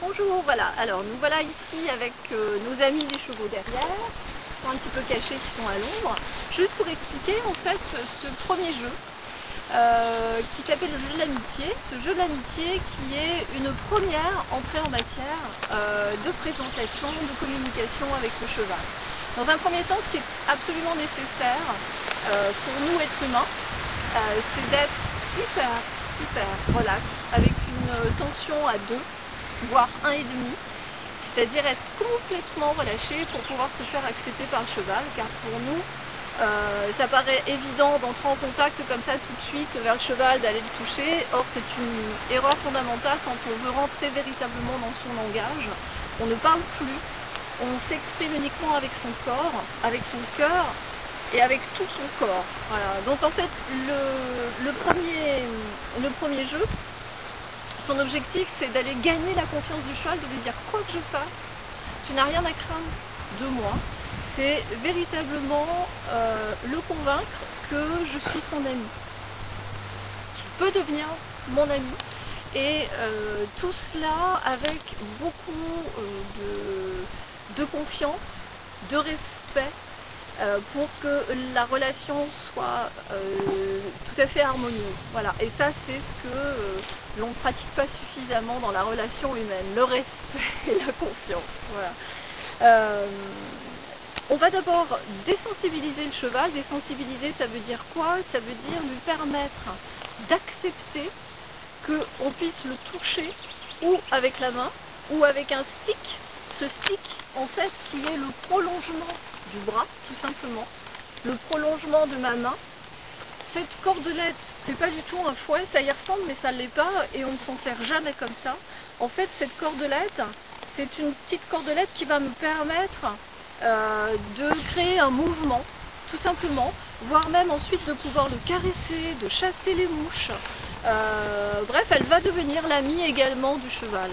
Bonjour, voilà, alors nous voilà ici avec nos amis les chevaux derrière, qui sont un petit peu cachés, qui sont à l'ombre, juste pour expliquer en fait ce premier jeu qui s'appelle le jeu de l'amitié, ce jeu de l'amitié qui est une première entrée en matière de présentation, de communication avec le cheval. Dans un premier temps, ce qui est absolument nécessaire pour nous êtres humains, c'est d'être hyper relax, avec une tension à 2, voire 1,5, c'est-à-dire être complètement relâché pour pouvoir se faire accepter par le cheval, car pour nous, ça paraît évident d'entrer en contact comme ça tout de suite vers le cheval, d'aller le toucher. Or c'est une erreur fondamentale quand on veut rentrer véritablement dans son langage. On ne parle plus, on s'exprime uniquement avec son corps, avec son cœur et avec tout son corps. Voilà. Donc en fait le premier jeu, son objectif c'est d'aller gagner la confiance du cheval, de lui dire quoi que je fasse, tu n'as rien à craindre de moi. C'est véritablement le convaincre que je suis son ami. Tu peux devenir mon ami. Et tout cela avec beaucoup de confiance, de respect, pour que la relation soit tout à fait harmonieuse. Voilà. Et ça, c'est ce que l'on ne pratique pas suffisamment dans la relation humaine, le respect et la confiance. Voilà. On va d'abord désensibiliser le cheval. Désensibiliser, ça veut dire quoi? Ça veut dire lui permettre d'accepter qu'on puisse le toucher ou avec la main ou avec un stick. Ce stick, en fait, qui est le prolongement du bras, tout simplement. Le prolongement de ma main. Cette cordelette, c'est pas du tout un fouet, ça y ressemble, mais ça ne l'est pas, et on ne s'en sert jamais comme ça. En fait, cette cordelette, c'est une petite cordelette qui va me permettre de créer un mouvement, tout simplement, voire même ensuite de pouvoir le caresser, de chasser les mouches. Bref, elle va devenir l'amie également du cheval.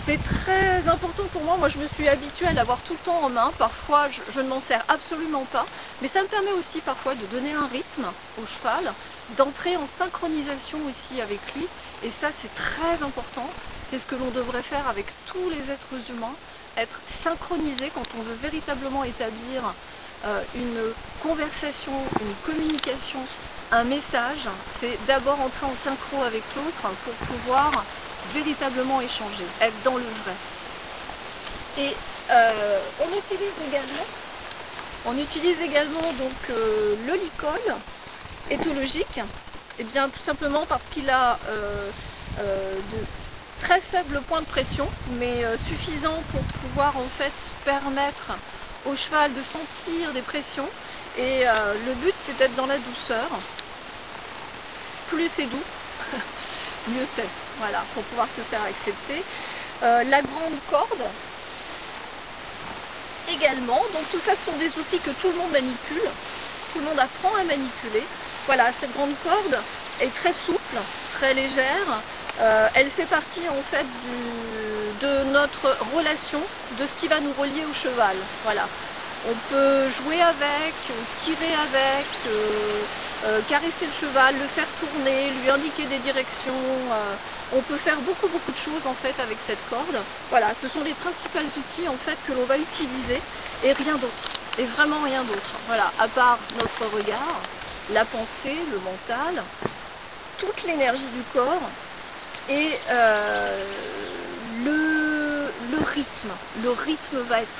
C'est très important pour moi. Moi je me suis habituée à l'avoir tout le temps en main. Parfois je ne m'en sers absolument pas, mais ça me permet aussi parfois de donner un rythme au cheval, d'entrer en synchronisation aussi avec lui, et ça c'est très important. C'est ce que l'on devrait faire avec tous les êtres humains, être synchronisé quand on veut véritablement établir une conversation, une communication, un message. C'est d'abord entrer en synchro avec l'autre pour pouvoir véritablement échanger, être dans le vrai. Et on utilise également donc le licol éthologique, et bien tout simplement parce qu'il a de très faible point de pression, mais suffisant pour pouvoir en fait permettre au cheval de sentir des pressions. Et le but c'est d'être dans la douceur. Plus c'est doux, mieux c'est. Voilà, pour pouvoir se faire accepter. La grande corde également. Donc tout ça ce sont des outils que tout le monde manipule. Tout le monde apprend à manipuler. Voilà, cette grande corde est très souple, très légère. Elle fait partie en fait de notre relation, de ce qui va nous relier au cheval. Voilà. On peut jouer avec, tirer avec, caresser le cheval, le faire tourner, lui indiquer des directions. On peut faire beaucoup de choses en fait avec cette corde. Voilà, ce sont les principaux outils en fait que l'on va utiliser, et rien d'autre. Et vraiment rien d'autre. Voilà, à part notre regard, la pensée, le mental, toute l'énergie du corps. Et le rythme. Le rythme va être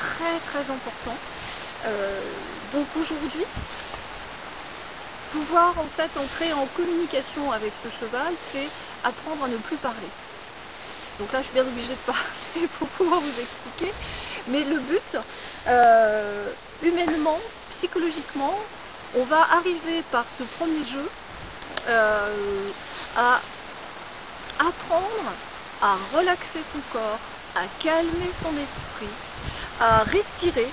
très important. Donc aujourd'hui, pouvoir en fait entrer en communication avec ce cheval, c'est apprendre à ne plus parler. Donc là je suis bien obligée de parler pour pouvoir vous expliquer. Mais le but, humainement, psychologiquement, on va arriver par ce premier jeu à apprendre à relaxer son corps, à calmer son esprit, à respirer,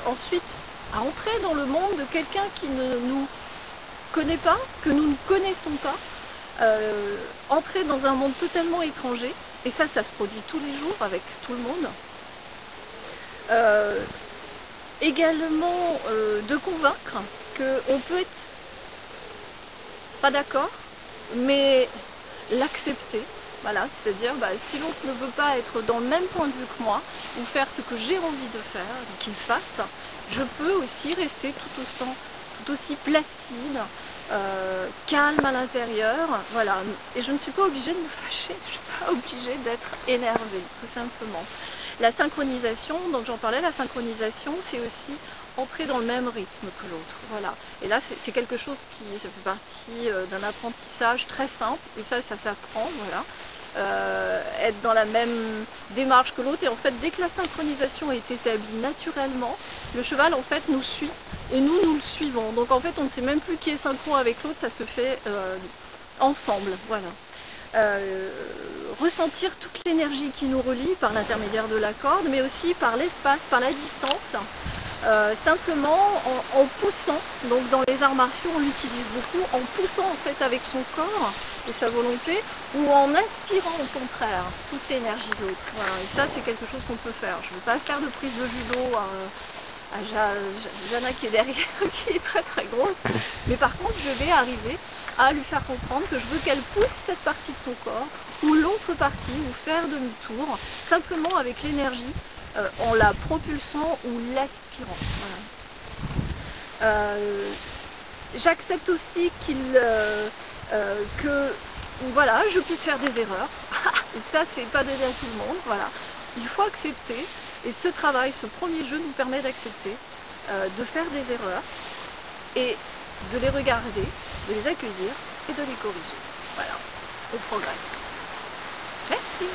ensuite à entrer dans le monde de quelqu'un qui ne nous connaît pas, que nous ne connaissons pas, entrer dans un monde totalement étranger, et ça se produit tous les jours avec tout le monde. Également de convaincre qu'on peut être pas d'accord, mais l'accepter, Voilà, c'est-à-dire si l'autre ne veut pas être dans le même point de vue que moi, ou faire ce que j'ai envie de faire, qu'il fasse, je peux aussi rester tout aussi placide, calme à l'intérieur, voilà. Et je ne suis pas obligée de me fâcher, je ne suis pas obligée d'être énervée, tout simplement. La synchronisation, donc j'en parlais, la synchronisation, c'est aussi entrer dans le même rythme que l'autre, voilà. Et là, c'est quelque chose qui fait partie d'un apprentissage très simple, et ça s'apprend, voilà. Être dans la même démarche que l'autre, et en fait, dès que la synchronisation est établie naturellement, le cheval, en fait, nous suit, et nous le suivons. Donc, en fait, on ne sait même plus qui est synchro avec l'autre, ça se fait ensemble, voilà. Ressentir toute l'énergie qui nous relie par l'intermédiaire de la corde, mais aussi par l'espace, par la distance, simplement en poussant. Donc dans les arts martiaux on l'utilise beaucoup, en poussant en fait avec son corps et sa volonté, ou en inspirant au contraire toute l'énergie de l'autre. Voilà. Et ça c'est quelque chose qu'on peut faire. Je ne veux pas faire de prise de judo à Jana qui est derrière, qui est très très grosse, mais par contre je vais arriver à lui faire comprendre que je veux qu'elle pousse cette partie de son corps, ou l'autre partie, ou faire demi-tour, simplement avec l'énergie, en la propulsant ou l'aspirant. Voilà. J'accepte aussi que voilà, je puisse faire des erreurs, et ça c'est pas donné à tout le monde, voilà. Il faut accepter, et ce travail, ce premier jeu nous permet d'accepter, de faire des erreurs, et de les regarder, de les accueillir et de les corriger. Voilà, on progresse. Merci.